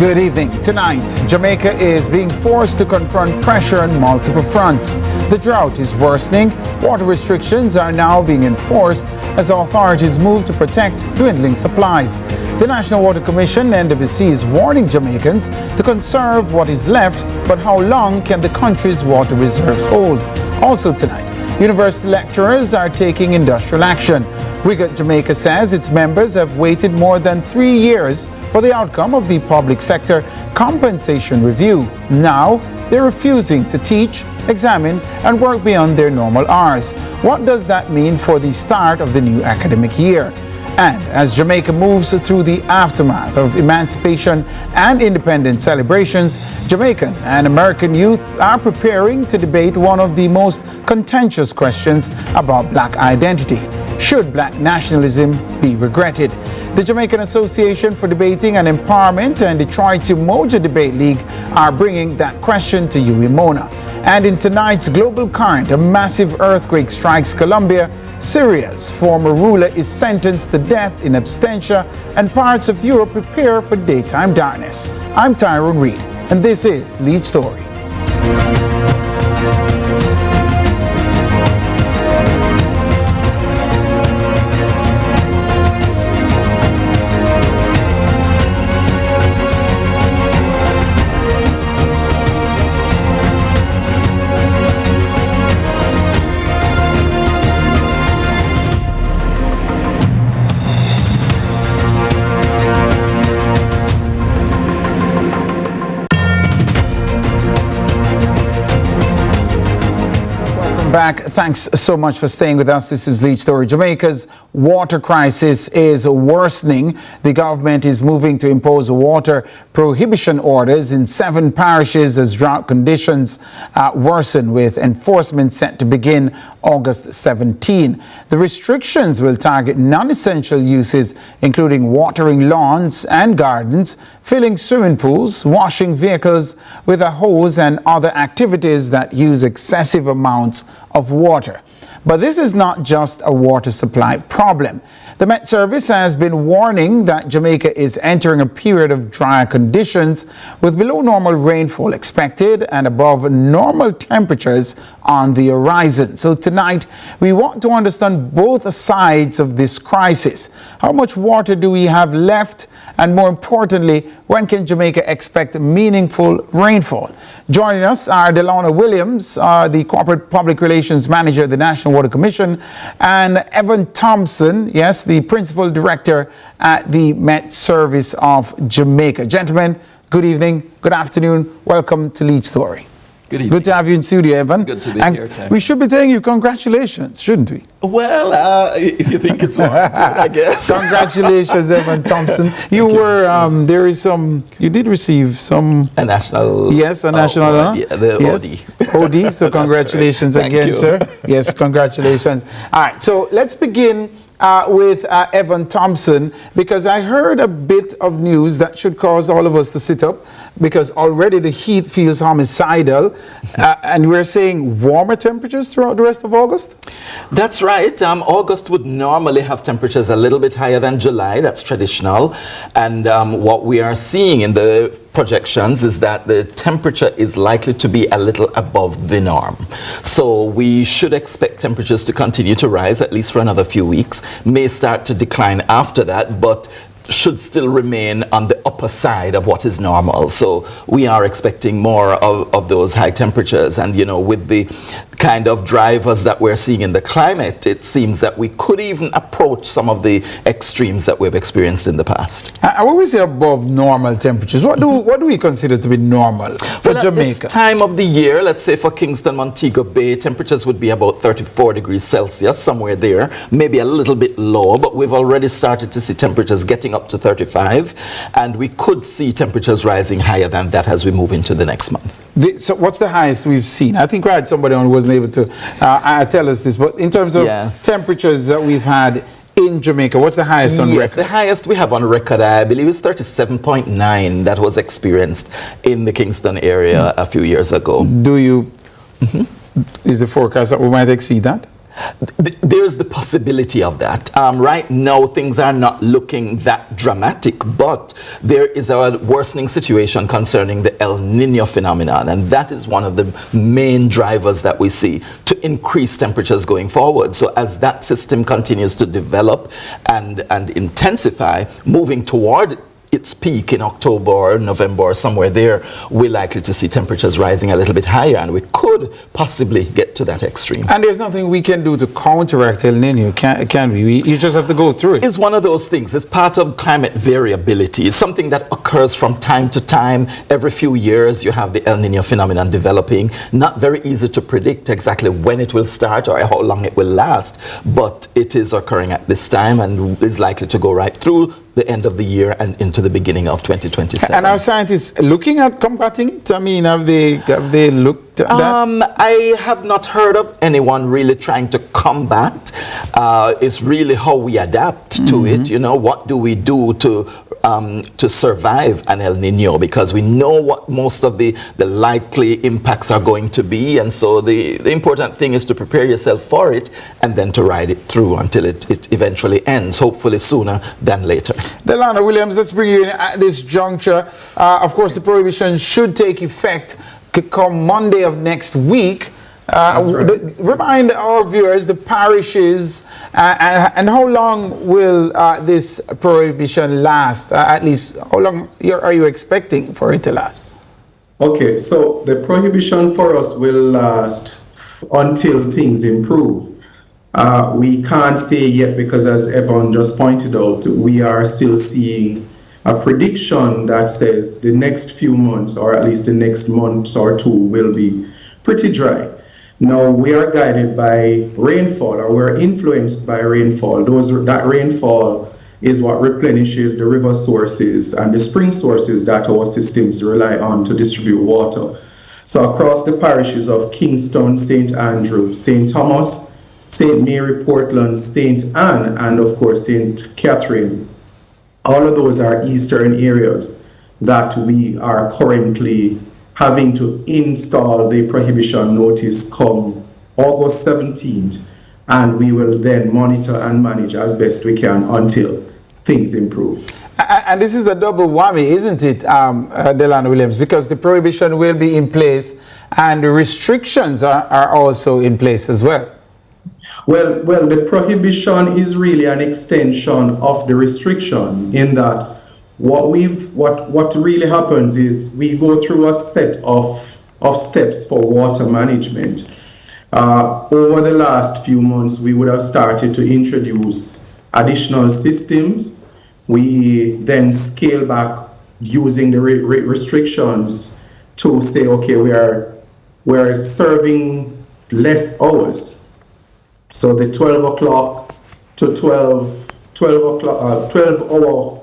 Good evening. Tonight, Jamaica is being forced to confront pressure on multiple fronts. The drought is worsening. Water restrictions are now being enforced as authorities move to protect dwindling supplies. The National Water Commission, NWC, is warning Jamaicans to conserve what is left, but how long can the country's water reserves hold? Also tonight, university lecturers are taking industrial action. WIGOT Jamaica says its members have waited more than 3 years for the outcome of the public sector compensation review. Now, they're refusing to teach, examine, and work beyond their normal hours. What does that mean for the start of the new academic year? And as Jamaica moves through the aftermath of emancipation and independence celebrations, Jamaican and American youth are preparing to debate one of the most contentious questions about black identity. Should black nationalism be regretted? The Jamaican Association for Debating and Empowerment and the Detroit Umoja Debate League are bringing that question to you, Mona. And in tonight's Global Current, a massive earthquake strikes Colombia. Syria's former ruler is sentenced to death in absentia, and parts of Europe prepare for daytime darkness. I'm Tyrone Reed, and this is Lead Story. Back. Thanks so much for staying with us. This is Lead Story. Jamaica's water crisis is worsening. The government is moving to impose water prohibition orders in 7 parishes as drought conditions worsen, with enforcement set to begin August 17. The restrictions will target non-essential uses, including watering lawns and gardens, filling swimming pools, washing vehicles with a hose, and other activities that use excessive amounts of water. But this is not just a water supply problem. The Met Service has been warning that Jamaica is entering a period of drier conditions with below normal rainfall expected and above normal temperatures on the horizon. So tonight, we want to understand both sides of this crisis. How much water do we have left? And more importantly, when can Jamaica expect meaningful rainfall? Joining us are Delana Williams, the Corporate Public Relations Manager at the National Water Commission, and Evan Thompson, yes, the Principal Director at the Met Service of Jamaica. Gentlemen, good evening, good afternoon, welcome to Lead Story. Good evening. Good to have you in studio, Evan. Good to be and here, Tim. We should be telling you congratulations, shouldn't we? Well, if you think it's warranted, I guess. Congratulations, Evan Thompson. You did receive some... A national... Yes, a national honor. Yeah, the yes. OD, so congratulations again, sir. Yes, congratulations. All right, so let's begin with Evan Thompson, because I heard a bit of news that should cause all of us to sit up, because already the heat feels homicidal, and we're saying warmer temperatures throughout the rest of August? That's right. August would normally have temperatures a little bit higher than July. That's traditional. And what we are seeing in the projections is that the temperature is likely to be a little above the norm. So we should expect temperatures to continue to rise, at least for another few weeks. May start to decline after that, but should still remain on the upper side of what is normal. So we are expecting more of those high temperatures. And, you know, with the kind of drivers that we're seeing in the climate, it seems that we could even approach some of the extremes that we've experienced in the past. When we say above normal temperatures, what do we consider to be normal for Jamaica? At this time of the year, let's say for Kingston, Montego Bay, temperatures would be about 34 degrees Celsius, somewhere there, maybe a little bit low, but we've already started to see temperatures getting up to 35, and we could see temperatures rising higher than that as we move into the next month. So what's the highest we've seen? I think we had somebody on who wasn't able to tell us this, but in terms of temperatures that we've had in Jamaica, what's the highest on record? Yes, the highest we have on record, I believe, is 37.9 that was experienced in the Kingston area a few years ago. Do you, is the forecast that we might exceed that? There's the possibility of that. Right now, things are not looking that dramatic, but there is a worsening situation concerning the El Nino phenomenon, and that is one of the main drivers that we see to increase temperatures going forward. So as that system continues to develop and intensify, moving toward its peak in October or November or somewhere there, we're likely to see temperatures rising a little bit higher, and we could possibly get to that extreme. And there's nothing we can do to counteract El Nino, can we? You just have to go through it. It's one of those things. It's part of climate variability. It's something that occurs from time to time. Every few years you have the El Nino phenomenon developing. Not very easy to predict exactly when it will start or how long it will last, but it is occurring at this time and is likely to go right through the end of the year and into the beginning of 2027. And are scientists looking at combating it? I mean, have they looked at that? I have not heard of anyone really trying to combat. It's really how we adapt to it. You know, what do we do to survive an El Nino? Because we know what most of the likely impacts are going to be, and so the important thing is to prepare yourself for it and then to ride it through until it eventually ends, hopefully sooner than later. Delano Williams, let's bring you in at this juncture. Of course, the prohibition should take effect come Monday of next week. Right. Remind our viewers the parishes and how long will this prohibition last? At least, how long are you expecting for it to last? Okay, so the prohibition for us will last until things improve. We can't say yet because, as Evan just pointed out, we are still seeing a prediction that says the next few months, or at least the next month or two, will be pretty dry. Now, we are guided by rainfall, or we're influenced by rainfall. That rainfall is what replenishes the river sources and the spring sources that our systems rely on to distribute water. So across the parishes of Kingston, St. Andrew, St. Thomas, St. Mary, Portland, St. Anne, and of course St. Catherine, all of those are eastern areas that we are currently having to install the prohibition notice come August 17th, and we will then monitor and manage as best we can until things improve. And this is a double whammy, isn't it, Delano Williams? Because the prohibition will be in place and the restrictions are also in place as well. Well, the prohibition is really an extension of the restriction, in that what really happens is we go through a set of steps for water management. Over the last few months, we would have started to introduce additional systems. We then scale back using the restrictions to say, okay, we're serving less hours. So the 12 o'clock to 12 hour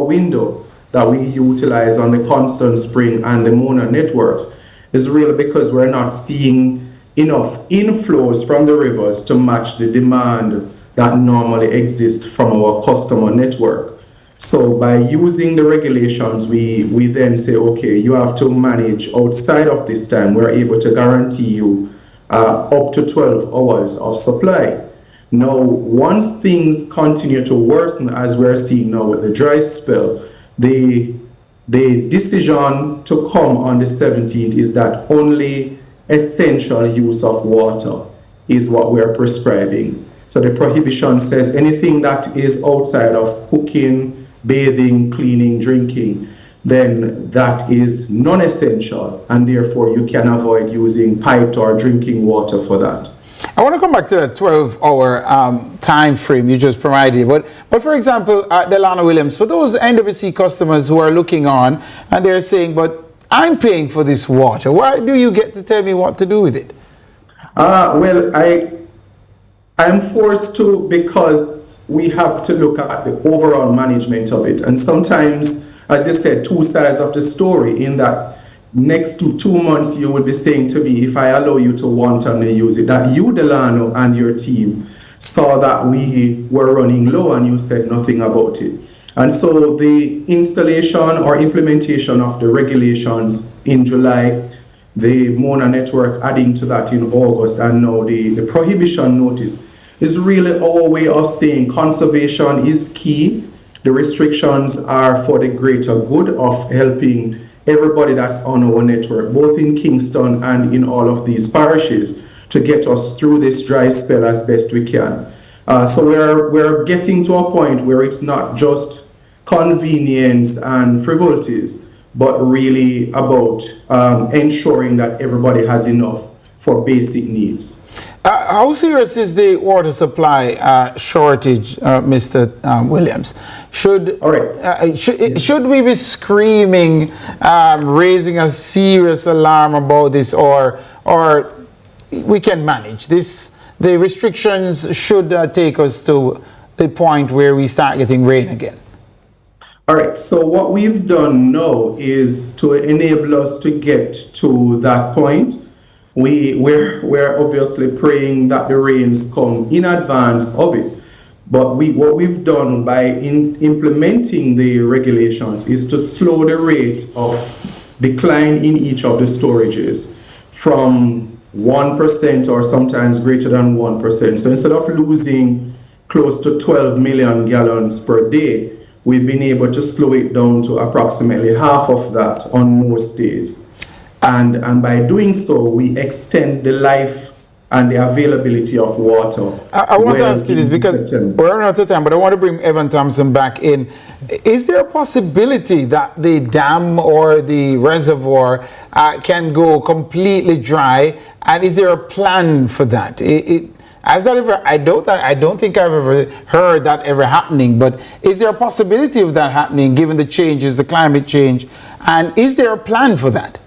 window that we utilize on the Constant Spring and the Mona networks is really because we're not seeing enough inflows from the rivers to match the demand that normally exists from our customer network. So by using the regulations, we then say, okay, you have to manage outside of this time. We're able to guarantee you up to 12 hours of supply. Now, once things continue to worsen, as we're seeing now with the dry spell, the decision to come on the 17th is that only essential use of water is what we're prescribing. So the prohibition says anything that is outside of cooking, bathing, cleaning, drinking, then that is non-essential, and therefore you can avoid using piped or drinking water for that. I want to come back to the 12-hour time frame you just provided. But for example, Delano Williams, for those NWC customers who are looking on and they're saying, but I'm paying for this water, why do you get to tell me what to do with it? Well, I'm forced to, because we have to look at the overall management of it. And sometimes, as you said, two sides of the story, in that next 2 months you will be saying to me, if I allow you to wantonly use it, that you, Delano, and your team saw that we were running low and you said nothing about it. And so the installation or implementation of the regulations in July the Mona network adding to that in August, and now the prohibition notice is really our way of saying conservation is key. The restrictions are for the greater good of helping everybody that's on our network, both in Kingston and in all of these parishes, to get us through this dry spell as best we can. So we're getting to a point where it's not just convenience and frivolities, but really about ensuring that everybody has enough for basic needs. How serious is the water supply shortage, Mr. Williams? Should we be screaming, raising a serious alarm about this, or we can manage this? The restrictions should take us to the point where we start getting rain again. All right, so what we've done now is to enable us to get to that point. We're obviously praying that the rains come in advance of it. But what we've done by implementing the regulations is to slow the rate of decline in each of the storages from 1% or sometimes greater than 1%. So instead of losing close to 12 million gallons per day, we've been able to slow it down to approximately half of that on most days. And by doing so, we extend the life and the availability of water. I want to ask you this because we're out of time, but I want to bring Evan Thompson back in. Is there a possibility that the dam or the reservoir can go completely dry? And is there a plan for that? Has that ever? I don't think I've ever heard that ever happening. But is there a possibility of that happening, given the changes, the climate change? And is there a plan for that?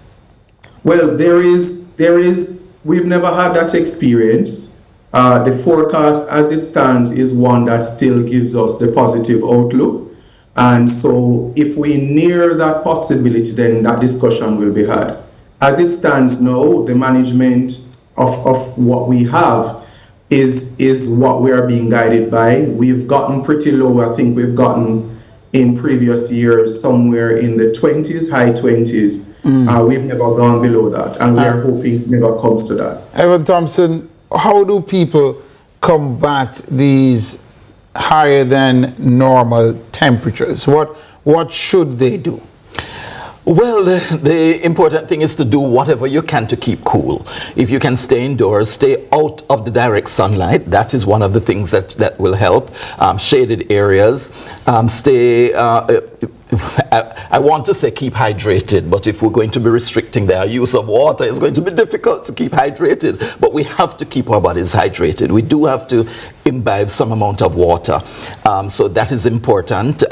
Well, there is. We've never had that experience. The forecast, as it stands, is one that still gives us the positive outlook. And so, if we near that possibility, then that discussion will be had. As it stands now, the management of what we have is what we are being guided by. We've gotten pretty low. I think we've gotten in previous years somewhere in the 20s, high 20s. We've never gone below that, and we are hoping it never comes to that. Evan Thompson, how do people combat these higher than normal temperatures? What should they do? Well, the important thing is to do whatever you can to keep cool. If you can stay indoors, stay out of the direct sunlight. That is one of the things that will help. Shaded areas. I want to say keep hydrated, but if we're going to be restricting their use of water, it's going to be difficult to keep hydrated. But we have to keep our bodies hydrated. We do have to imbibe some amount of water. So that is important.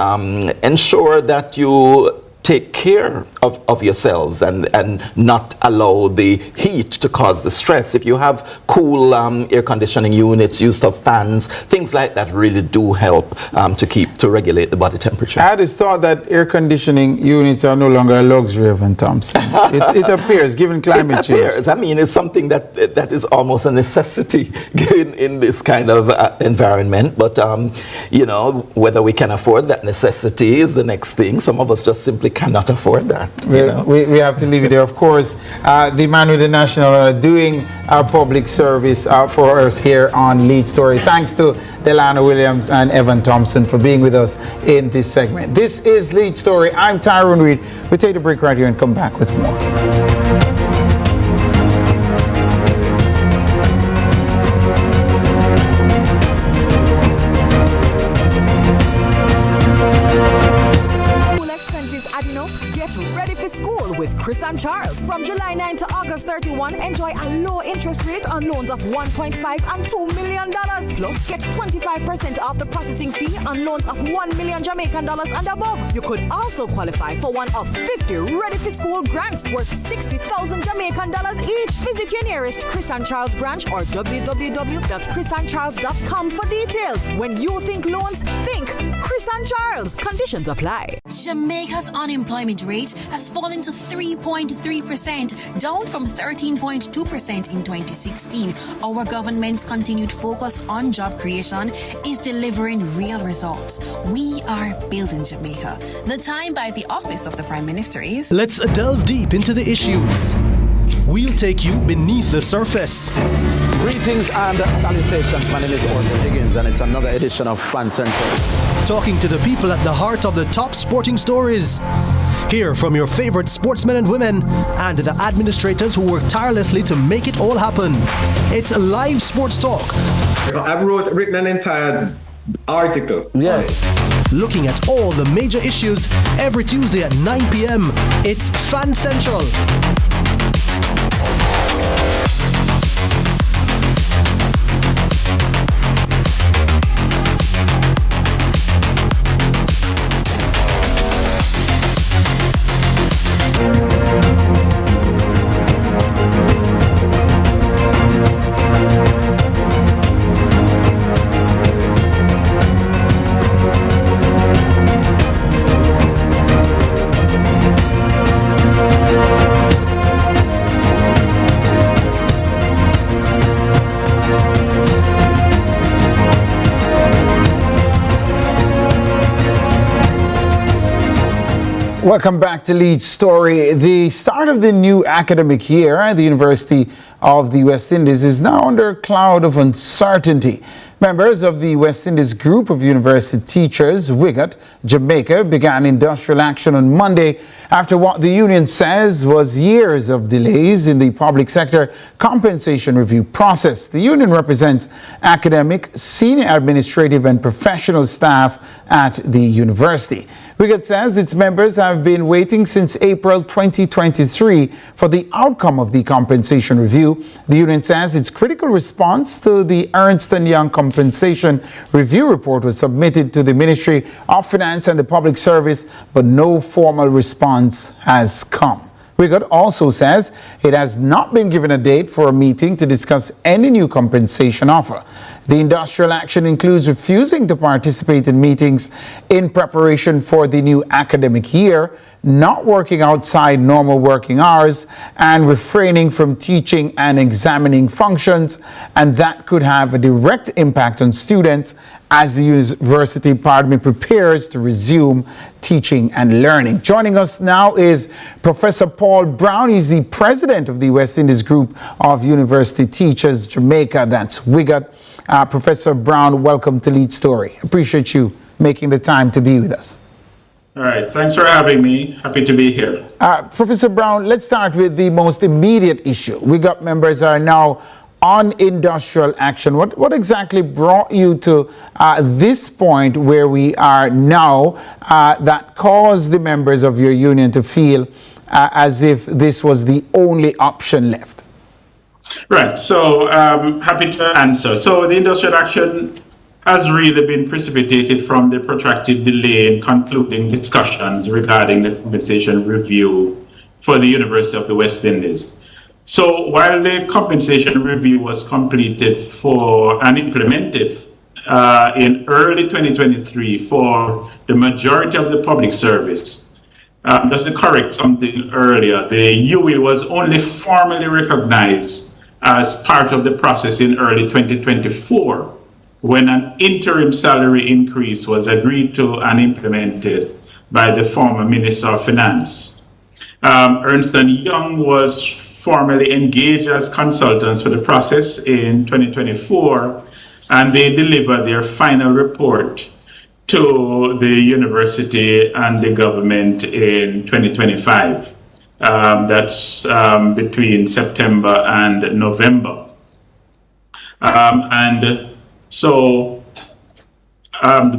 Ensure that you take care of yourselves and not allow the heat to cause the stress. If you have cool air conditioning units, use of fans, things like that really do help to regulate the body temperature. I had this thought that air conditioning units are no longer a luxury, Evan Thompson. It appears, given climate change. It appears. I mean, it's something that is almost a necessity in this kind of environment. But, you know, whether we can afford that necessity is the next thing. Some of us just simply cannot afford that. We have to leave it there. Of course, the man with the national are doing our public service for us here on Lead Story. Thanks to Delano Williams and Evan Thompson for being with us in this segment. This is Lead Story. I'm Tyrone Reed. We'll take a break right here and come back with more. Chris and Charles. From July 9 to August 31, enjoy a low interest rate on loans of $1.5 and $2 million. Plus, get 25% off the processing fee on loans of $1 million Jamaican dollars and above. You could also qualify for one of 50 Ready for School grants worth 60,000 Jamaican dollars each. Visit your nearest Chris and Charles branch or www.chrisandcharles.com for details. When you think loans, think Chris and Charles. Conditions apply. Jamaica's unemployment rate has fallen to 3.3%, down from 13.2% in 2016. Our government's continued focus on job creation is delivering real results. We are building Jamaica. The Time by the Office of the Prime Minister is... Let's delve deep into the issues. we'll take you beneath the surface. Greetings and salutations. My name is Orville Higgins, and it's another edition of Fan Central. Talking to the people at the heart of the top sporting stories. Hear from your favorite sportsmen and women and the administrators who work tirelessly to make it all happen. It's live sports talk. I've written an entire article. Yes. Looking at all the major issues every Tuesday at 9 p.m. It's Fan Central. Welcome back to Lead Story. The start of the new academic year at the University of the West Indies is now under a cloud of uncertainty. Members of the West Indies group of university teachers, WIGAT, Jamaica, began industrial action on Monday after what the union says was years of delays in the public sector compensation review process. The union represents academic, senior administrative and professional staff at the university. WIGAT says its members have been waiting since April 2023 for the outcome of the compensation review. The union says its critical response to the Ernst & Young compensation review report was submitted to the Ministry of Finance and the Public Service, but no formal response has come. WIGAT also says it has not been given a date for a meeting to discuss any new compensation offer. The industrial action includes refusing to participate in meetings in preparation for the new academic year, not working outside normal working hours, and refraining from teaching and examining functions, and that could have a direct impact on students as the university prepares to resume teaching and learning. Joining us now is Professor Paul Brown. He's the president of the West Indies Group of University Teachers, Jamaica, that's WIGAT. Professor Brown, welcome to Lead Story. Appreciate you making the time to be with us. All right, thanks for having me. Happy to be here. Professor Brown, let's start with the most immediate issue. WIGAT members are now on industrial action. What exactly brought you to this point where we are now that caused the members of your union to feel as if this was the only option left? Right, so happy to answer. So the industrial action has really been precipitated from the protracted delay in concluding discussions regarding the compensation review for the University of the West Indies. So while the compensation review was completed and implemented in early 2023 for the majority of the public service, just to correct something earlier, the UE was only formally recognized as part of the process in early 2024 when an interim salary increase was agreed to and implemented by the former Minister of Finance. Ernst & Young was formally engaged as consultants for the process in 2024, and they delivered their final report to the university and the government in 2025. That's between September and November. So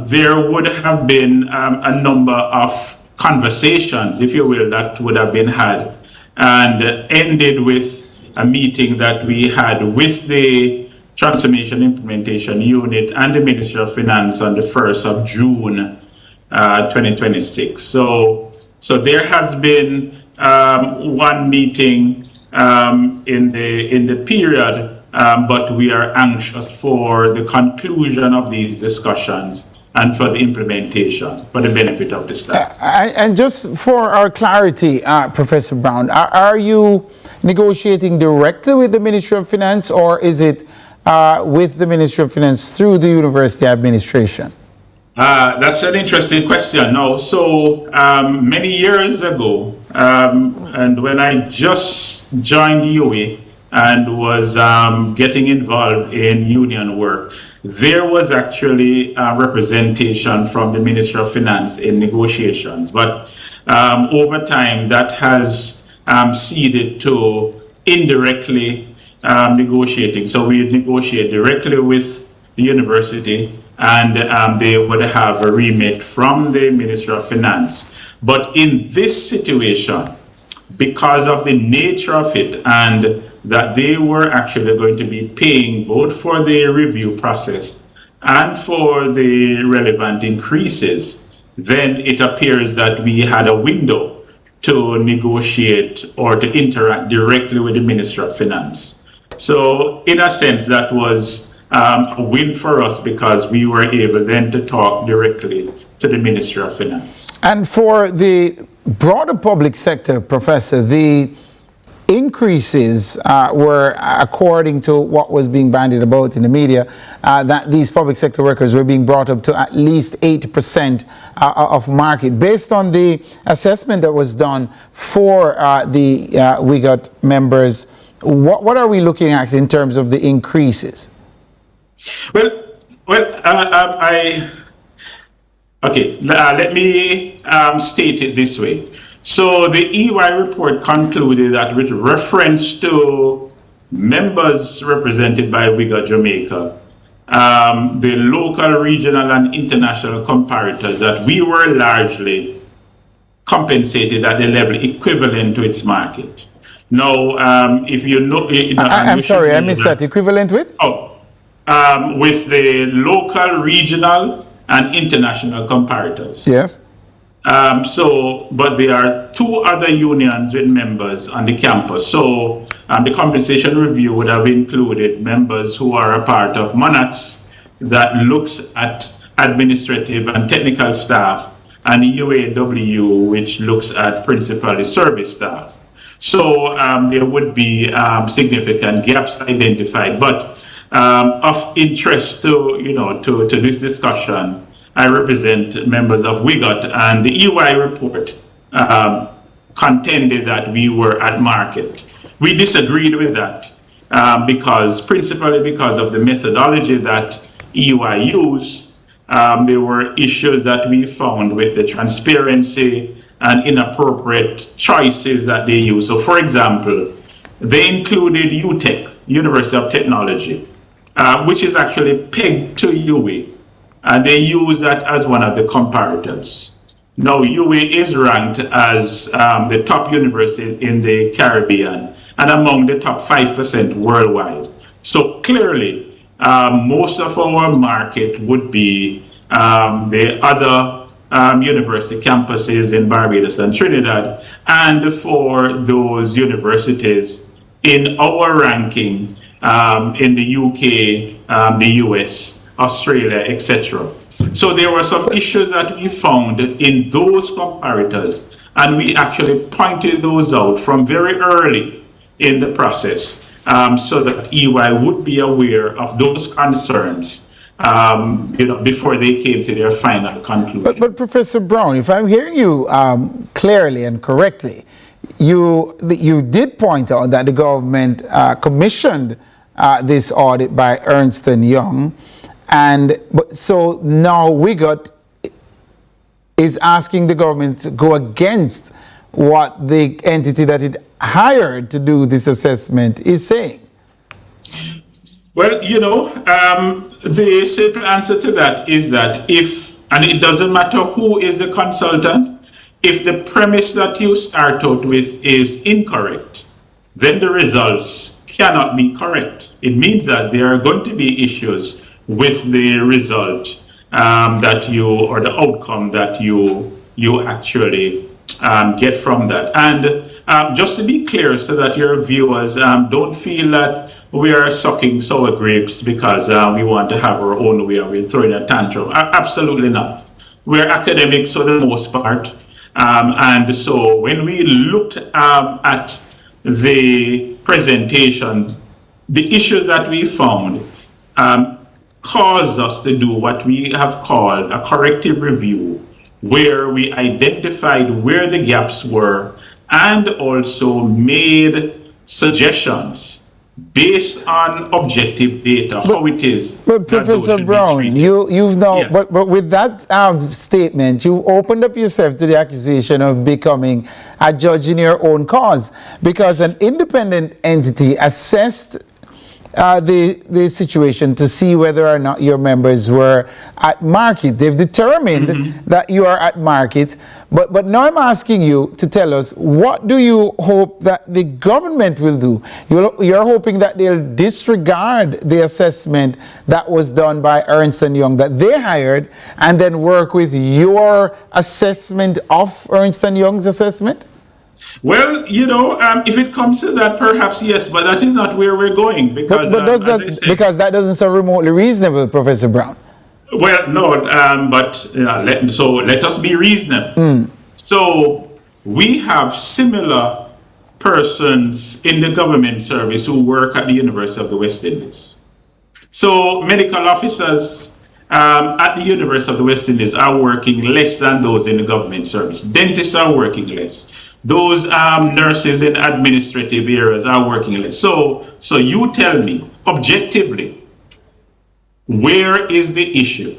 there would have been a number of conversations, if you will, that would have been had, and ended with a meeting that we had with the Transformation Implementation Unit and the Ministry of Finance on the 1st of June 2026. So there has been one meeting in the period, but we are anxious for the conclusion of these discussions and for the implementation for the benefit of the staff. And just for our clarity, Professor Brown, are you negotiating directly with the Ministry of Finance, or is it with the Ministry of Finance through the university administration? That's an interesting question. No, so many years ago, and when I just joined UWE and was getting involved in union work, there was actually representation from the Ministry of Finance in negotiations. But over time, that has ceded to indirectly negotiating. So we negotiate directly with the university, and they would have a remit from the Ministry of Finance. But in this situation, because of the nature of it and that they were actually going to be paying both for the review process and for the relevant increases, then it appears that we had a window to negotiate or to interact directly with the Ministry of Finance. So in a sense, that was a win for us because we were able then to talk directly to the Ministry of Finance. And for the broader public sector, Professor, the increases were, according to what was being bandied about in the media, that these public sector workers were being brought up to at least 8% of market. Based on the assessment that was done for the WIGOT members, what are we looking at in terms of the increases? Let me state it this way. So the EY report concluded that with reference to members represented by WIGOT Jamaica, the local, regional, and international comparators, that we were largely compensated at the level equivalent to its market. Now, if you know... I'm sorry, I missed that. Equivalent with? With the local, regional, and international comparators. Yes. But there are two other unions with members on the campus. So the compensation review would have included members who are a part of MONATS that looks at administrative and technical staff, and UAW, which looks at principally service staff. So there would be significant gaps identified. But of interest to this discussion, I represent members of WIGOT, and the EY report contended that we were at market. We disagreed with that principally because of the methodology that EY used. There were issues that we found with the transparency and inappropriate choices that they used. So, for example, they included UTech, University of Technology, which is actually pegged to UWE. And they use that as one of the comparators. Now, UWE is ranked as the top university in the Caribbean and among the top 5% worldwide. So clearly, most of our market would be the other university campuses in Barbados and Trinidad, and for those universities in our ranking in the UK, the US, Australia, etc. So there were some issues that we found in those comparators, and we actually pointed those out from very early in the process so that EY would be aware of those concerns before they came to their final conclusion. But Professor Brown, if I'm hearing you clearly and correctly, you did point out that the government commissioned this audit by Ernst & Young. So now WIGOT is asking the government to go against what the entity that it hired to do this assessment is saying. Well, the simple answer to that is that and it doesn't matter who is the consultant, if the premise that you start out with is incorrect, then the results cannot be correct. It means that there are going to be issues with the result or the outcome that you actually get from that. And just to be clear, so that your viewers don't feel that we are sucking sour grapes because we want to have our own way and we're throwing a tantrum. Absolutely not. We're academics for the most part. And so when we looked at the presentation, the issues that we found caused us to do what we have called a corrective review, where we identified where the gaps were and also made suggestions based on objective data, how it is. But Professor Brown, you've now, Yes. but with that statement, you opened up yourself to the accusation of becoming a judge in your own cause, because an independent entity assessed the situation to see whether or not your members were at market. They've determined that you are at market, but now I'm asking you to tell us, what do you hope that the government will do? You're hoping that they'll disregard the assessment that was done by Ernst & Young that they hired and then work with your assessment of Ernst & Young's assessment? Well, if it comes to that, perhaps yes, but that is not where we're going, because because that doesn't sound remotely reasonable, Professor Brown. Well, no, let us be reasonable. So we have similar persons in the government service who work at the University of the West Indies. So medical officers at the University of the West Indies are working less than those in the government service. Dentists are working less. Those nurses in administrative areas are working less. So you tell me, objectively, where is the issue?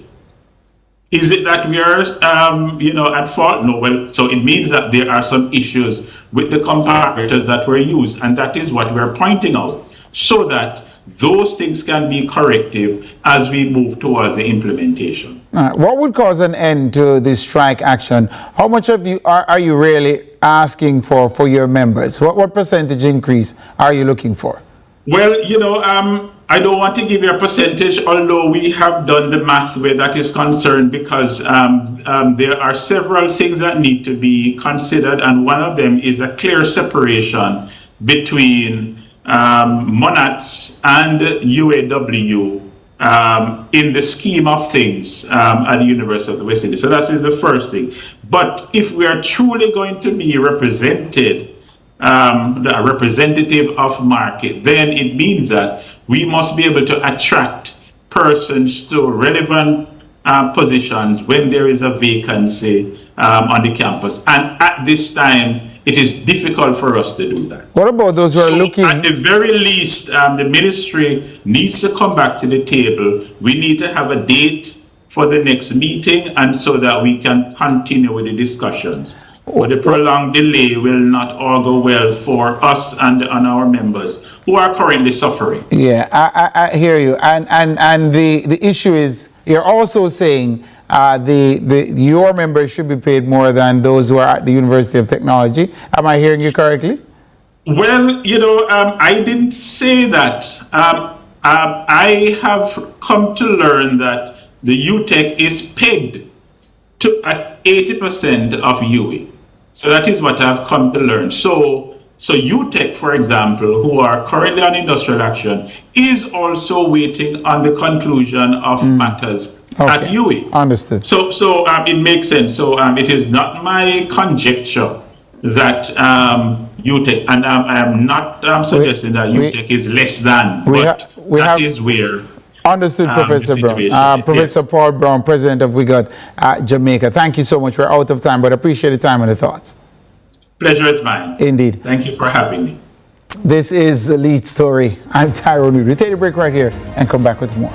Is it that we are, at fault? No, well, so it means that there are some issues with the comparators that were used, and that is what we're pointing out, so that those things can be corrective as we move towards the implementation. What would cause an end to this strike action? How much of you are you really asking for your members? What percentage increase are you looking for? Well, I don't want to give you a percentage, although we have done the math where that is concerned, because there are several things that need to be considered, and one of them is a clear separation between MONATS and UAW in the scheme of things at the University of the West Indies. So that is the first thing. But if we are truly going to be represented, the representative of market, then it means that we must be able to attract persons to relevant positions when there is a vacancy on the campus. And at this time, it is difficult for us to do that. What about those who are looking? At the very least, the ministry needs to come back to the table. We need to have a date for the next meeting, and so that we can continue with the discussions. But the prolonged delay will not augur well for us and our members who are currently suffering. Yeah, I hear you. And the issue is, you're also saying your members should be paid more than those who are at the University of Technology. Am I hearing you correctly? Well, I didn't say that. I have come to learn that the UTech is pegged to at 80% of UE. So that is what I've come to learn. So UTech, for example, who are currently on industrial action, is also waiting on the conclusion of matters at UE. Understood. So it makes sense. So it is not my conjecture that UTech, and I am not suggesting that UTech is less than, but that is where. Understood, Professor Brown. Professor Paul Brown, President of WIGOT Jamaica. Thank you so much. We're out of time, but appreciate the time and the thoughts. Pleasure is mine. Indeed. Thank you for having me. This is the Lead Story. I'm Tyrone Reed. We take a break right here and come back with more.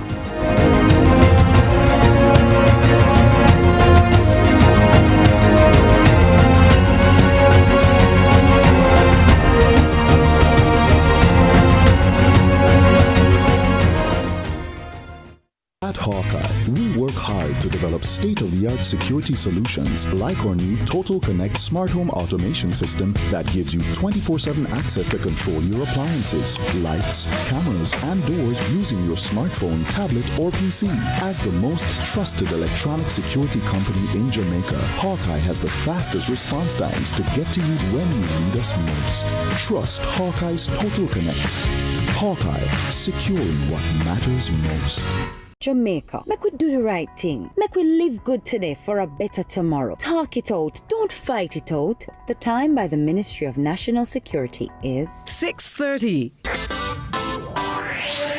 At Hawkeye, we work hard to develop state-of-the-art security solutions like our new Total Connect smart home automation system that gives you 24/7 access to control your appliances, lights, cameras, and doors using your smartphone, tablet, or PC. As the most trusted electronic security company in Jamaica, Hawkeye has the fastest response times to get to you when you need us most. Trust Hawkeye's Total Connect. Hawkeye, securing what matters most. Jamaica, make we do the right thing. Make we live good today for a better tomorrow. Talk it out, don't fight it out. The time by the Ministry of National Security is 6:30.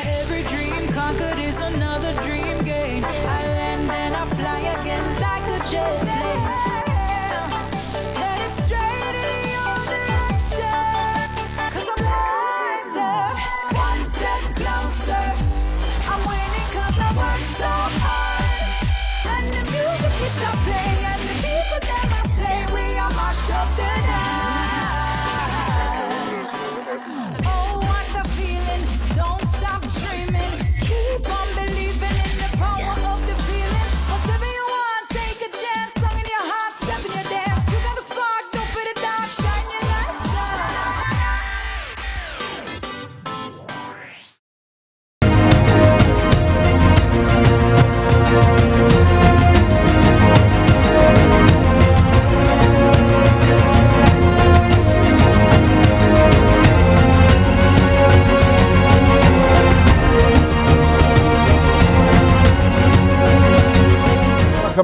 Every dream conquered is another dream gained. I land and I fly again like a jet plane. Headed straight in your direction.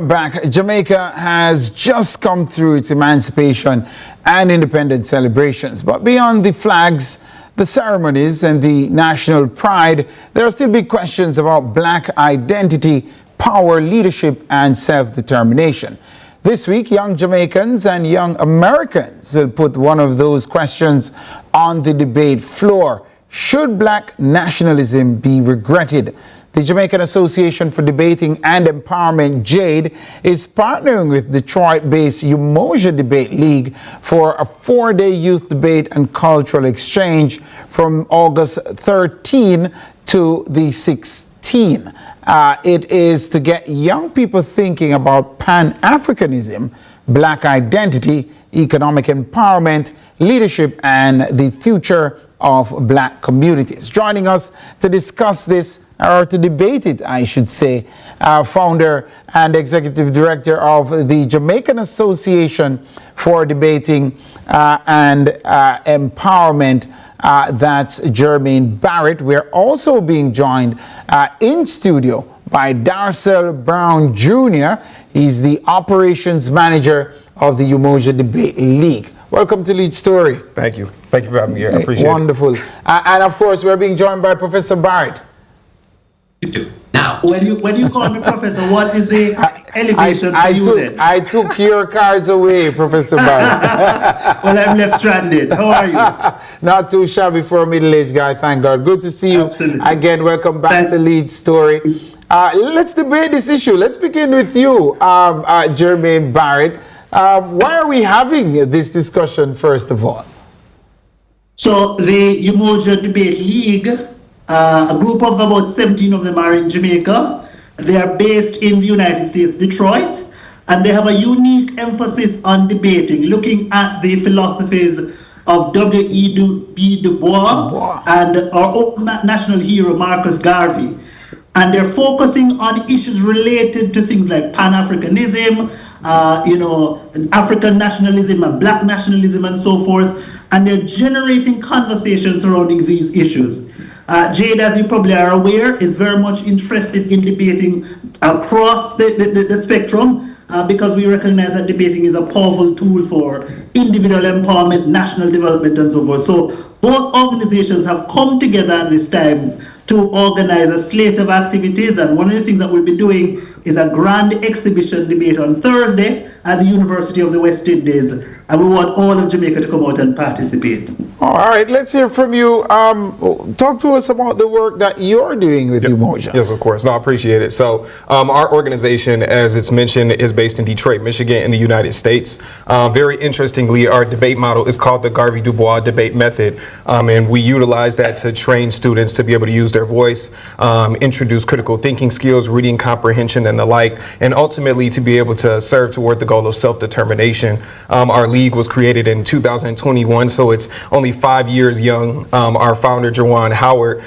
Welcome back. Jamaica has just come through its emancipation and independence celebrations. But beyond the flags, the ceremonies and the national pride, there are still big questions about black identity, power, leadership and self-determination. This week, young Jamaicans and young Americans will put one of those questions on the debate floor. Should black nationalism be regretted? The Jamaican Association for Debating and Empowerment, JADE, is partnering with Detroit-based Umoja Debate League for a 4-day youth debate and cultural exchange from August 13 to the 16th. It is to get young people thinking about Pan-Africanism, black identity, economic empowerment, leadership, and the future of black communities. Joining us to discuss this, or to debate it, I should say, founder and executive director of the Jamaican Association for Debating and Empowerment, that's Jermaine Barrett. We're also being joined in studio by Darcel Brown Jr. He's the operations manager of the Umoja Debate League. Welcome to Lead Story. Thank you. Thank you for having me here. I appreciate Wonderful. And of course, we're being joined by Professor Barrett. Now, when you call me professor, what is the elevation for you then? I took your cards away, Professor Barrett. Well, I'm left stranded. How are you? Not too shabby for a middle-aged guy, thank God. Good to see you. Absolutely. Again, welcome back to Lead Story. Let's debate this issue. Let's begin with you, Jermaine Barrett. Why are we having this discussion, first of all? So, the Umoja Debate League, a group of about 17 of them are in Jamaica. They are based in the United States, Detroit, and they have a unique emphasis on debating, looking at the philosophies of W.E.B. Du Bois and our own national hero, Marcus Garvey. And they're focusing on issues related to things like Pan-Africanism, African nationalism and black nationalism and so forth. And they're generating conversations surrounding these issues. Jade, as you probably are aware, is very much interested in debating across the spectrum because we recognize that debating is a powerful tool for individual empowerment, national development, and so forth. So both organizations have come together at this time to organize a slate of activities, and one of the things that we'll be doing is a grand exhibition debate on Thursday at the University of the West Indies, and we want all of Jamaica to come out and participate. All right, let's hear from you. Talk to us about the work that you're doing with Umoja. Yes, of course. No, I appreciate it. So our organization, as it's mentioned, is based in Detroit, Michigan in the United States. Very interestingly, our debate model is called the Garvey Du Bois debate method. And we utilize that to train students to be able to use their voice, introduce critical thinking skills, reading comprehension and the like, and ultimately to be able to serve toward the goal of self-determination. Our league was created in 2021, so it's only 5 years young. Our founder, Jawan Howard,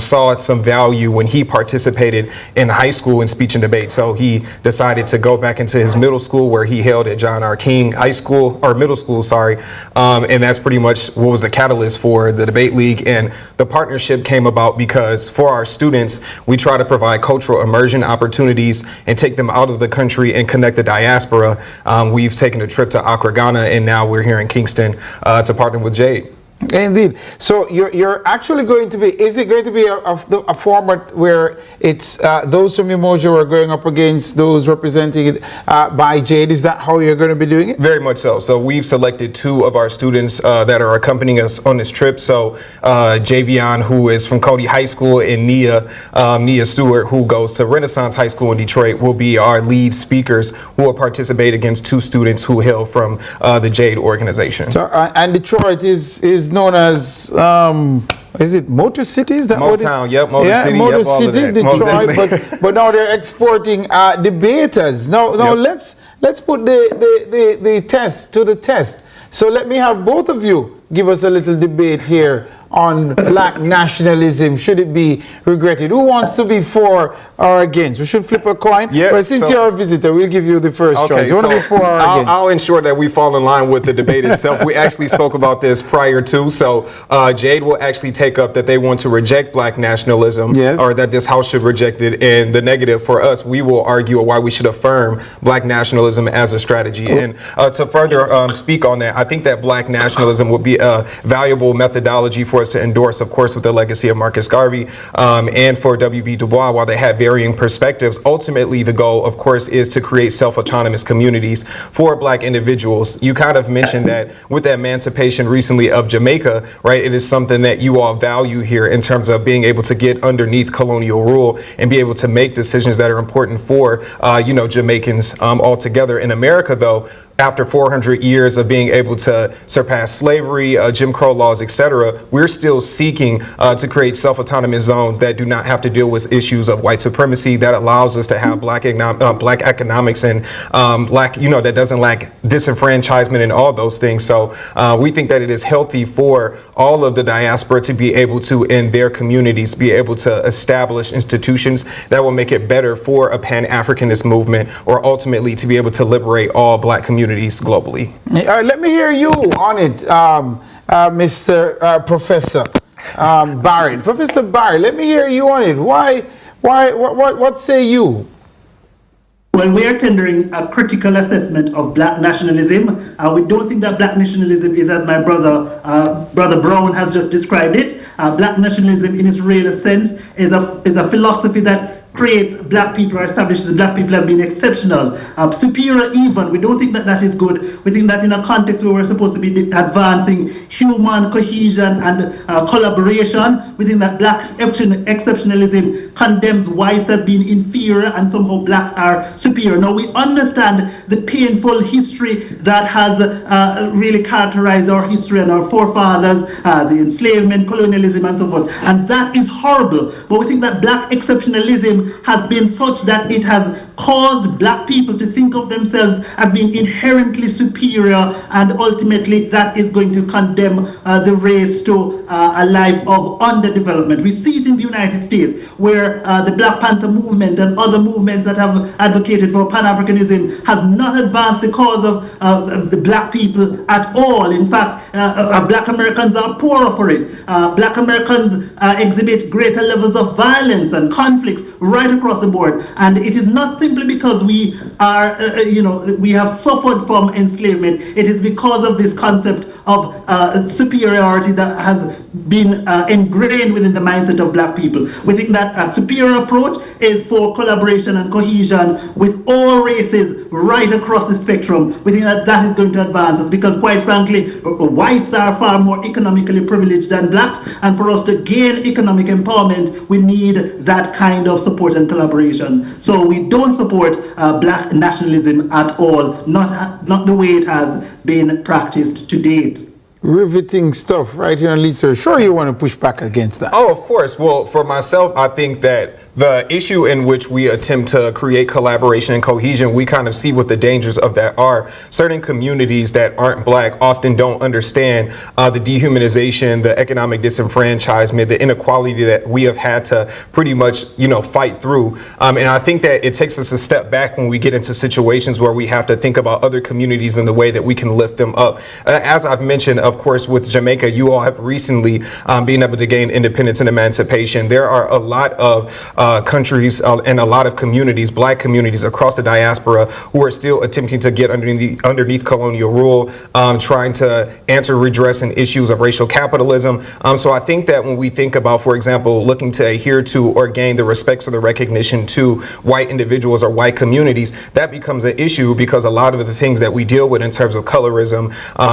saw some value when he participated in high school in speech and debate. So he decided to go back into his middle school where he held at John R. King High School, or middle school, sorry. And that's pretty much what was the catalyst for the debate league. And the partnership came about because for our students, we try to provide cultural immersion opportunities and take them out of the country and connect the diaspora. We've taken a trip to Accra, Ghana, and now we're here in Kingston to partner with Jade. Indeed. So you're actually going to be, is it going to be a format where it's those from Umoja are going up against those represented by Jade? Is that how you're going to be doing it? Very much so. So we've selected 2 of our students that are accompanying us on this trip. So Javion, who is from Cody High School, and Nia Stewart, who goes to Renaissance High School in Detroit, will be our lead speakers who will participate against 2 students who hail from the Jade organization. So, and Detroit is known as is it Motor City? Is that Motown? Yep, Motor City. Motor yep, City, Detroit. But now they're exporting debaters. Now let's put the test to the test. So let me have both of you give us a little debate here on black nationalism. Should it be regretted? Who wants to be for or against? We should flip a coin. Yeah, but since you're a visitor, we'll give you the first choice. You want to be for or against? I'll ensure that we fall in line with the debate itself. We actually spoke about this prior to, so Jade will actually take up that they want to reject black nationalism, or that this House should reject it. And the negative for us, we will argue why we should affirm black nationalism as a strategy. And to further speak on that, I think that black nationalism would be a valuable methodology for us to endorse, of course, with the legacy of Marcus Garvey and for W.B. Du Bois. While they have varying perspectives, ultimately the goal, of course, is to create self-autonomous communities for black individuals. You kind of mentioned that with the emancipation recently of Jamaica, right, it is something that you all value here in terms of being able to get underneath colonial rule and be able to make decisions that are important for, Jamaicans altogether. In America, though, after 400 years of being able to surpass slavery, Jim Crow laws, etc., we're still seeking to create self-autonomous zones that do not have to deal with issues of white supremacy, that allows us to have black economics and that doesn't lack disenfranchisement and all those things. So we think that it is healthy for all of the diaspora to be able to, in their communities, be able to establish institutions that will make it better for a Pan-Africanist movement, or ultimately to be able to liberate all black communities globally. Let me hear you on it, Mr. Professor Barrett. Professor Barrett, let me hear you on it. What say you? Well, we are tendering a critical assessment of black nationalism. We don't think that black nationalism is, as my brother Brown has just described it. Black nationalism, in its real sense, is a philosophy that creates black people or establishes black people as being exceptional, superior even. We don't think that that is good. We think that in a context where we're supposed to be advancing human cohesion and collaboration, we think that black exceptionalism condemns whites as being inferior and somehow blacks are superior. Now, we understand the painful history that has really characterized our history and our forefathers, the enslavement, colonialism, and so forth. And that is horrible. But we think that black exceptionalism has been such that it has caused black people to think of themselves as being inherently superior, and ultimately that is going to condemn the race to a life of underdevelopment. We see it in the United States, where the Black Panther movement and other movements that have advocated for Pan-Africanism has not advanced the cause of the black people at all. In fact, black Americans are poorer for it. Black Americans exhibit greater levels of violence and conflicts right across the board, and it is not simply because we are, we have suffered from enslavement. It is because of this concept of superiority that has been ingrained within the mindset of black people. We think that a superior approach is for collaboration and cohesion with all races right across the spectrum. We think that that is going to advance us, because quite frankly, whites are far more economically privileged than blacks, and for us to gain economic empowerment, we need that kind of support and collaboration. So we don't support black nationalism at all, not the way it has been practiced to date. Riveting stuff right here on Lead Sir. Sure, you want to push back against that? Oh, of course. Well, for myself, I think that the issue in which we attempt to create collaboration and cohesion, we kind of see what the dangers of that are. Certain communities that aren't black often don't understand the dehumanization, the economic disenfranchisement, the inequality that we have had to pretty much, fight through. And I think that it takes us a step back when we get into situations where we have to think about other communities and the way that we can lift them up. As I've mentioned, of course, with Jamaica, you all have recently been able to gain independence and emancipation. There are a lot of countries and a lot of communities, black communities across the diaspora, who are still attempting to get underneath colonial rule, trying to answer, redress issues of racial capitalism. So I think that when we think about, for example, looking to adhere to or gain the respect or the recognition to white individuals or white communities, that becomes an issue, because a lot of the things that we deal with in terms of colorism,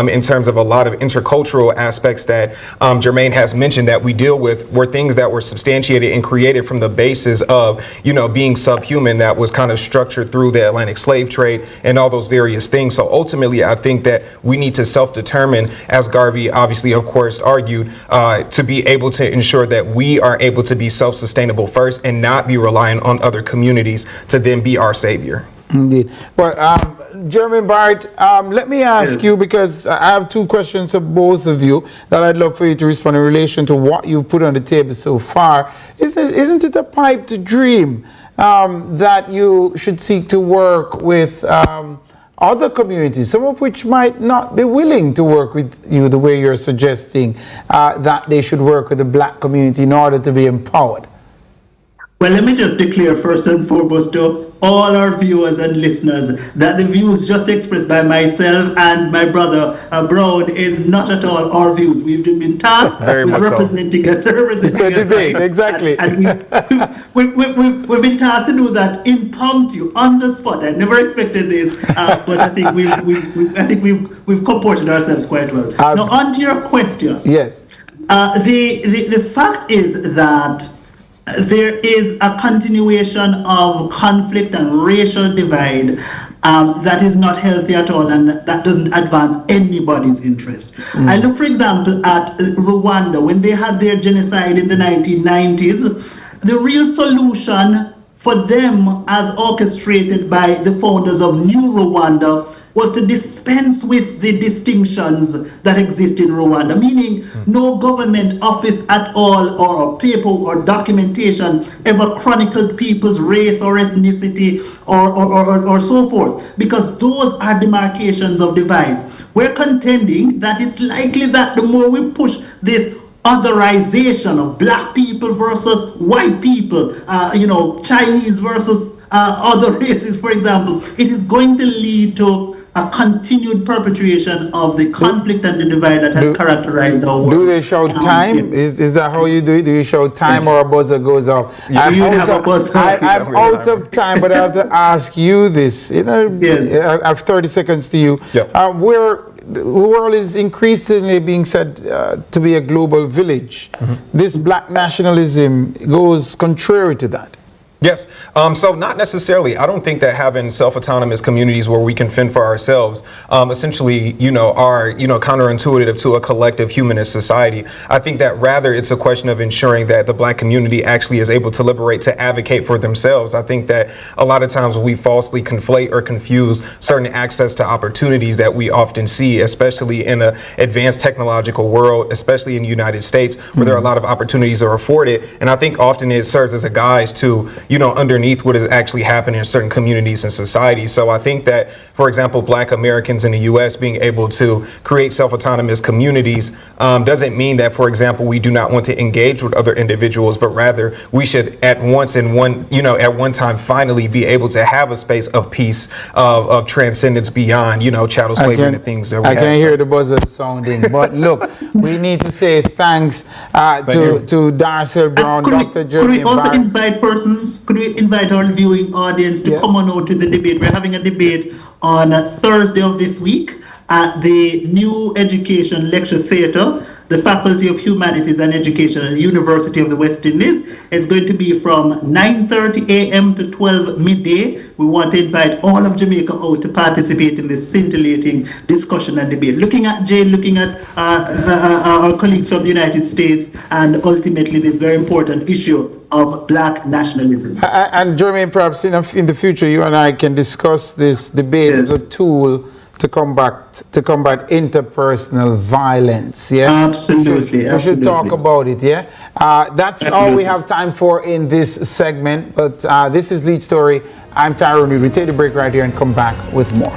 in terms of a lot of intercultural aspects that Jermaine has mentioned that we deal with, were things that were substantiated and created from the basis of, being subhuman, that was kind of structured through the Atlantic slave trade and all those various things. So ultimately, I think that we need to self-determine, as Garvey obviously, of course, argued, to be able to ensure that we are able to be self-sustainable first and not be reliant on other communities to then be our savior. Indeed. Well, Jeremy Barrett, let me ask you, because I have two questions of both of you that I'd love for you to respond in relation to what you've put on the table so far. Isn't it a pipe to dream that you should seek to work with other communities, some of which might not be willing to work with you the way you're suggesting that they should work with the black community in order to be empowered? Well, let me just declare first and foremost to all our viewers and listeners that the views just expressed by myself and my brother Brown is not at all our views. We've been tasked with representing a debate, exactly. And we've been tasked to do that impromptu, on the spot. I never expected this, but I think we've comported ourselves quite well. Now, on to your question. Yes. The fact is that there is a continuation of conflict and racial divide that is not healthy at all, and that doesn't advance anybody's interest. I look, for example, at Rwanda. When they had their genocide in the 1990s, the real solution for them, as orchestrated by the founders of New Rwanda, was to dispense with the distinctions that exist in Rwanda, meaning no government office at all or paper or documentation ever chronicled people's race or ethnicity or so forth, because those are demarcations of divide. We're contending that it's likely that the more we push this otherization of black people versus white people, Chinese versus other races, for example, it is going to lead to a continued perpetuation of the conflict and the divide that has characterized our world. Do they show time? Is that how you do it? Do you show time or a buzzer goes off? I'm out of time, but I have to ask you this. Yes. I have 30 seconds to you. Where the world is increasingly being said to be a global village. This black nationalism goes contrary to that. Yes. So not necessarily. I don't think that having self-autonomous communities where we can fend for ourselves, essentially, are, counterintuitive to a collective humanist society. I think that rather it's a question of ensuring that the black community actually is able to liberate, to advocate for themselves. I think that a lot of times we falsely conflate or confuse certain access to opportunities that we often see, especially in an advanced technological world, especially in the United States, where there are a lot of opportunities are afforded. And I think often it serves as a guise to underneath what is actually happening in certain communities and societies. So I think that, for example, black Americans in the U.S. being able to create self-autonomous communities doesn't mean that, for example, we do not want to engage with other individuals, but rather we should at one time finally be able to have a space of peace, of transcendence beyond, chattel slavery and the things that we have. I can hear the buzzer sounding, but look, we need to say thanks to Darcel Brown, Dr. Jeremy Barrett. Could we invite our viewing audience to come on out to the debate? We're having a debate on Thursday of this week at the New Education Lecture Theatre, the Faculty of Humanities and Education at the University of the West Indies. It's going to be from 9:30 a.m. to 12 midday. We want to invite all of Jamaica out to participate in this scintillating discussion and debate. Looking at Jane, looking at our colleagues from the United States, and ultimately this very important issue of black nationalism. And Jeremy, perhaps in the future, you and I can discuss this debate as a tool to combat interpersonal violence. Yeah, absolutely. We should talk about it. Yeah, that's all we have time for in this segment. But this is Lead Story. I'm Tyrone Reed. We take a break right here and come back with more.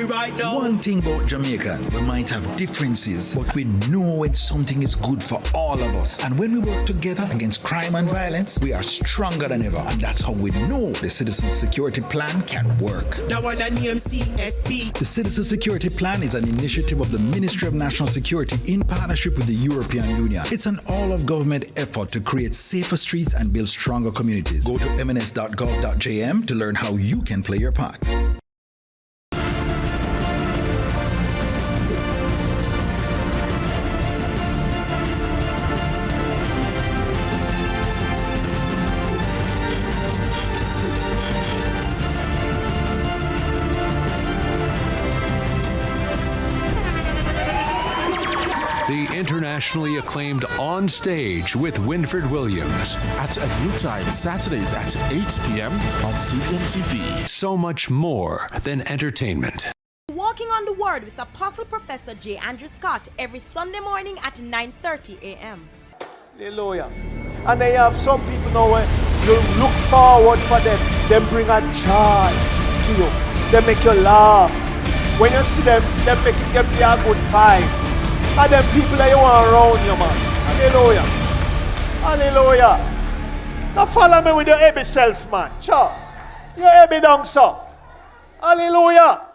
Right now. One thing about Jamaicans, we might have differences, but we know when something is good for all of us. And when we work together against crime and violence, we are stronger than ever. And that's how we know the Citizen Security Plan can work. Now on the name CSP. The Citizen Security Plan is an initiative of the Ministry of National Security in partnership with the European Union. It's an all-of-government effort to create safer streets and build stronger communities. Go to mns.gov.jm to learn how you can play your part. the internationally acclaimed On Stage with Winford Williams. At a new time, Saturdays at 8 p.m. on CVM TV. So much more than entertainment. Walking on the Word with Apostle Professor J. Andrew Scott every Sunday morning at 9:30 a.m. Hallelujah. And they have some people now where you look forward for them. They bring a joy to you. They make you laugh. When you see them, they make you give you a good vibe. And them people that you want around you, man. Hallelujah. Hallelujah. Now follow me with your heavy self, man. Sure. Your heavy down, sir. Hallelujah.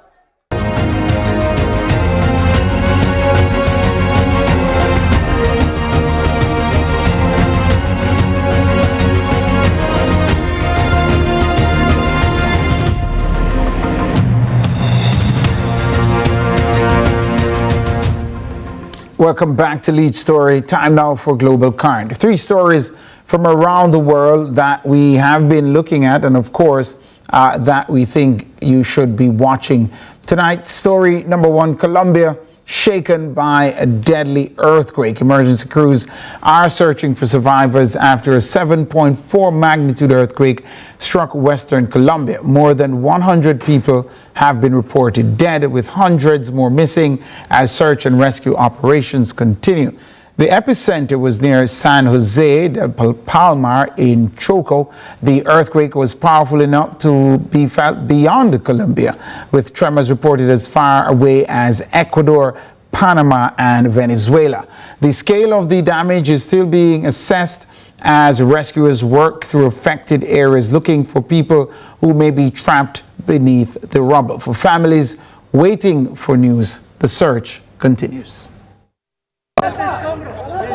Welcome back to Lead Story. Time now for Global Current. 3 stories from around the world that we have been looking at, and of course, that we think you should be watching. Tonight's story number 1, Colombia shaken by a deadly earthquake. Emergency crews are searching for survivors after a 7.4 magnitude earthquake struck western Colombia. More than 100 people have been reported dead, with hundreds more missing as search and rescue operations continue. The epicenter was near San Jose de Palmar in Choco. The earthquake was powerful enough to be felt beyond Colombia, with tremors reported as far away as Ecuador, Panama, and Venezuela. The scale of the damage is still being assessed as rescuers work through affected areas looking for people who may be trapped beneath the rubble. For families waiting for news, the search continues.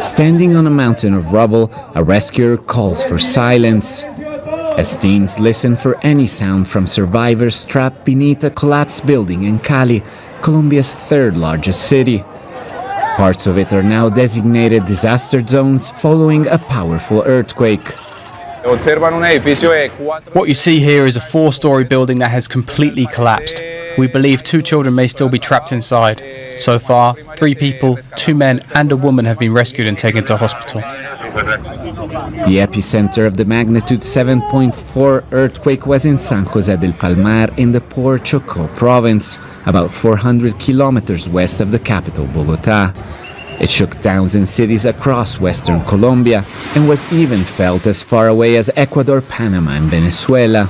Standing on a mountain of rubble, a rescuer calls for silence. As teams listen for any sound from survivors trapped beneath a collapsed building in Cali, Colombia's 3rd largest city. Parts of it are now designated disaster zones following a powerful earthquake. What you see here is a 4-story building that has completely collapsed. We believe 2 children may still be trapped inside. So far, 3 people, 2 men and a woman have been rescued and taken to hospital. The epicenter of the magnitude 7.4 earthquake was in San Jose del Palmar in the poor Chocó province, about 400 kilometers west of the capital, Bogotá. It shook towns and cities across western Colombia and was even felt as far away as Ecuador, Panama, and Venezuela.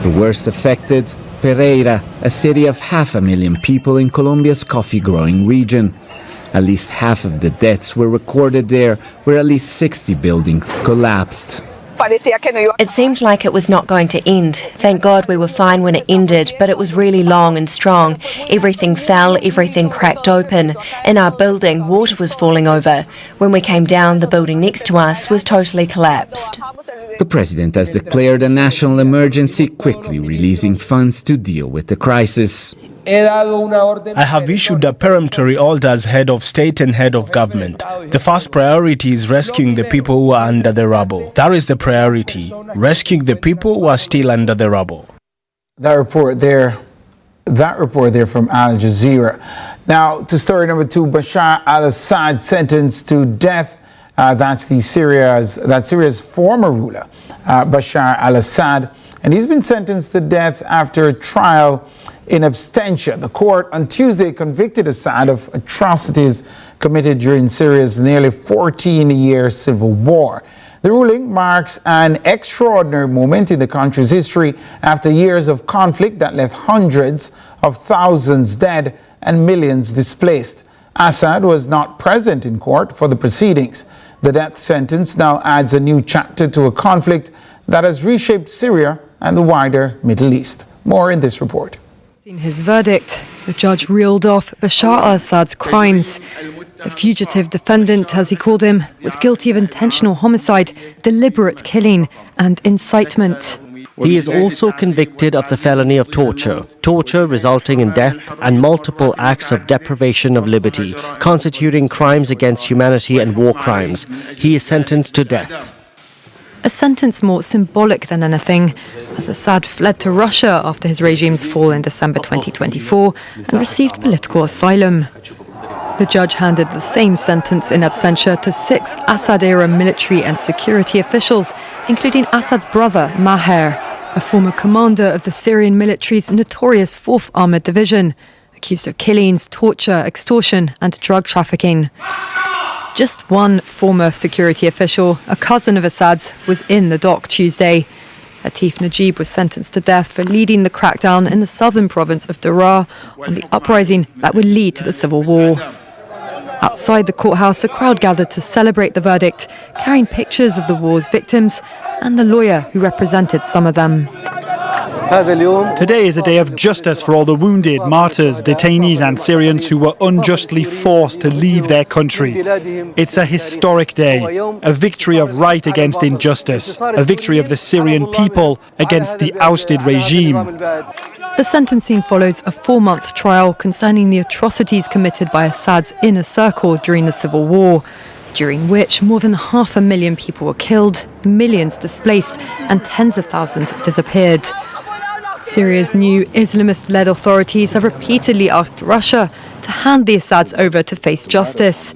The worst affected, Pereira, a city of 500,000 people in Colombia's coffee-growing region. At least half of the deaths were recorded there, where at least 60 buildings collapsed. It seemed like it was not going to end. Thank God we were fine when it ended, but it was really long and strong. Everything fell, everything cracked open. In our building, water was falling over. When we came down, the building next to us was totally collapsed. The president has declared a national emergency, quickly releasing funds to deal with the crisis. I have issued a peremptory order as head of state and head of government. The first priority is rescuing the people who are under the rubble. That is the priority, rescuing the people who are still under the rubble. That report there from Al Jazeera. Now to story number 2, Bashar al-Assad sentenced to death. That's Syria's former ruler, Bashar al-Assad, and he's been sentenced to death after a trial in absentia. The court on Tuesday convicted Assad of atrocities committed during Syria's nearly 14-year civil war. The ruling marks an extraordinary moment in the country's history after years of conflict that left hundreds of thousands dead and millions displaced. Assad was not present in court for the proceedings. The death sentence now adds a new chapter to a conflict that has reshaped Syria and the wider Middle East. More in this report. In his verdict, the judge reeled off Bashar al-Assad's crimes. The fugitive defendant, as he called him, was guilty of intentional homicide, deliberate killing, and incitement. He is also convicted of the felony of torture resulting in death, and multiple acts of deprivation of liberty, constituting crimes against humanity and war crimes. He is sentenced to death. A sentence more symbolic than anything, as Assad fled to Russia after his regime's fall in December 2024 and received political asylum. The judge handed the same sentence in absentia to 6 Assad-era military and security officials, including Assad's brother, Maher, a former commander of the Syrian military's notorious 4th Armoured Division, accused of killings, torture, extortion and drug trafficking. Just one former security official, a cousin of Assad's, was in the dock Tuesday. Atif Najib was sentenced to death for leading the crackdown in the southern province of Daraa on the uprising that would lead to the civil war. Outside the courthouse, a crowd gathered to celebrate the verdict, carrying pictures of the war's victims and the lawyer who represented some of them. Today is a day of justice for all the wounded, martyrs, detainees and Syrians who were unjustly forced to leave their country. It's a historic day, a victory of right against injustice, a victory of the Syrian people against the ousted regime. The sentencing follows a 4-month trial concerning the atrocities committed by Assad's inner circle during the civil war, during which more than 500,000 people were killed, millions displaced and tens of thousands disappeared. Syria's new Islamist-led authorities have repeatedly asked Russia to hand the Assads over to face justice.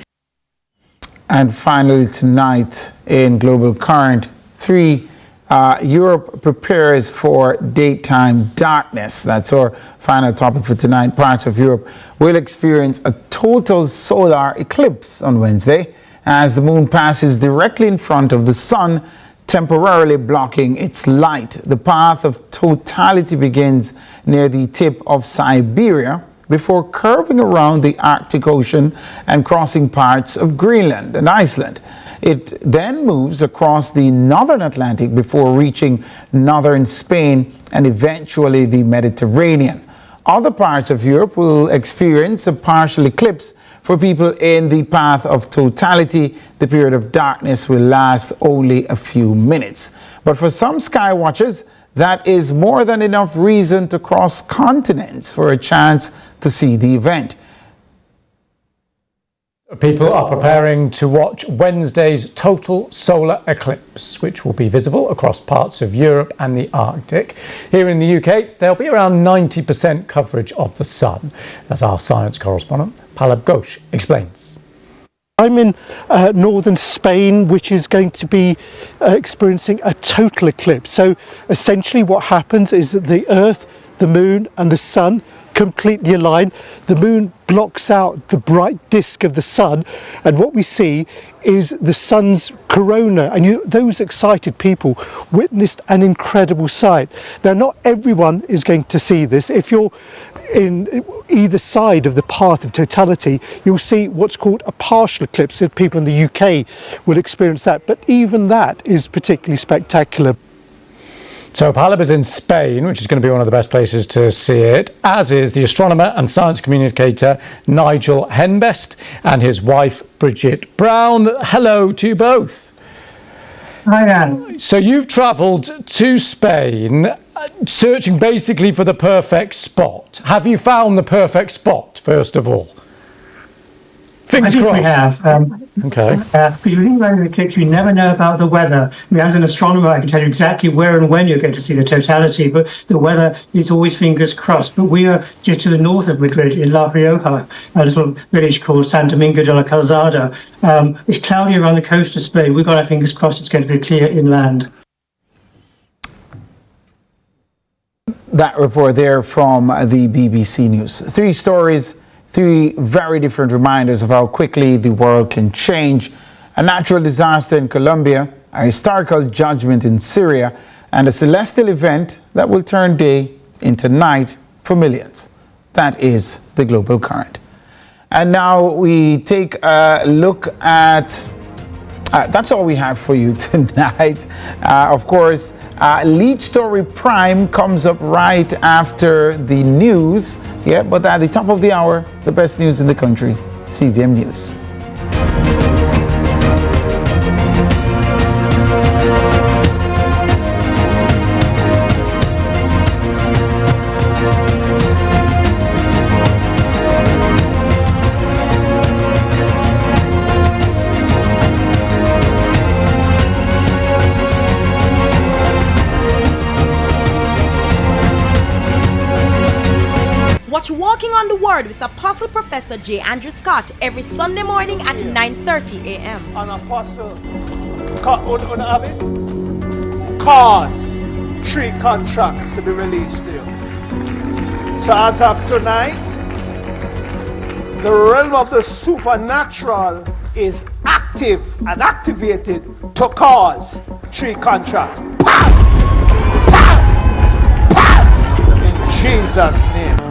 And finally tonight in Global Current, Europe prepares for daytime darkness. That's our final topic for tonight. Parts of Europe will experience a total solar eclipse on Wednesday as the moon passes directly in front of the sun, temporarily blocking its light. The path of totality begins near the tip of Siberia before curving around the Arctic Ocean and crossing parts of Greenland and Iceland. It then moves across the northern Atlantic before reaching northern Spain and eventually the Mediterranean. Other parts of Europe will experience a partial eclipse. For people in the path of totality, the period of darkness will last only a few minutes. But for some sky watchers, that is more than enough reason to cross continents for a chance to see the event. People are preparing to watch Wednesday's total solar eclipse, which will be visible across parts of Europe and the Arctic. Here in the UK, there'll be around 90% coverage of the sun, as our science correspondent, Palab Ghosh, explains. I'm in northern Spain, which is going to be experiencing a total eclipse. So essentially what happens is that the Earth, the Moon and the Sun completely align. The moon blocks out the bright disk of the sun, and what we see is the sun's corona, and those excited people witnessed an incredible sight. Now, not everyone is going to see this. If you're in either side of the path of totality, you'll see what's called a partial eclipse. People in the UK will experience that, but even that is particularly spectacular. So Palab is in Spain, which is going to be one of the best places to see it, as is the astronomer and science communicator Nigel Henbest and his wife Bridget Brown. Hello to you both. Hi, Anne. So you've travelled to Spain, searching basically for the perfect spot. Have you found the perfect spot, first of all? Fingers crossed. We have. Okay. Because you think about the eclipse, you never know about the weather. I mean, as an astronomer, I can tell you exactly where and when you're going to see the totality, but the weather is always fingers crossed. But we are just to the north of Madrid in La Rioja, a little village called San Domingo de la Calzada. It's cloudy around the coast of Spain. We've got our fingers crossed it's going to be clear inland. That report there from the BBC News. 3 stories, 3 very different reminders of how quickly the world can change. A natural disaster in Colombia, a historical judgment in Syria, and a celestial event that will turn day into night for millions. That is the Global Current. And now we take a look at that's all we have for you tonight. Of course, Lead Story Prime comes up right after the news. Yeah, but at the top of the hour, the best news in the country, CVM News. Watch Walking on the Word with Apostle Professor J. Andrew Scott every Sunday morning at 9:30 a.m. An apostle, have it? Cause 3 contracts to be released to you. So as of tonight, the realm of the supernatural is active and activated to cause 3 contracts. Pow! Pow! Pow! In Jesus' name.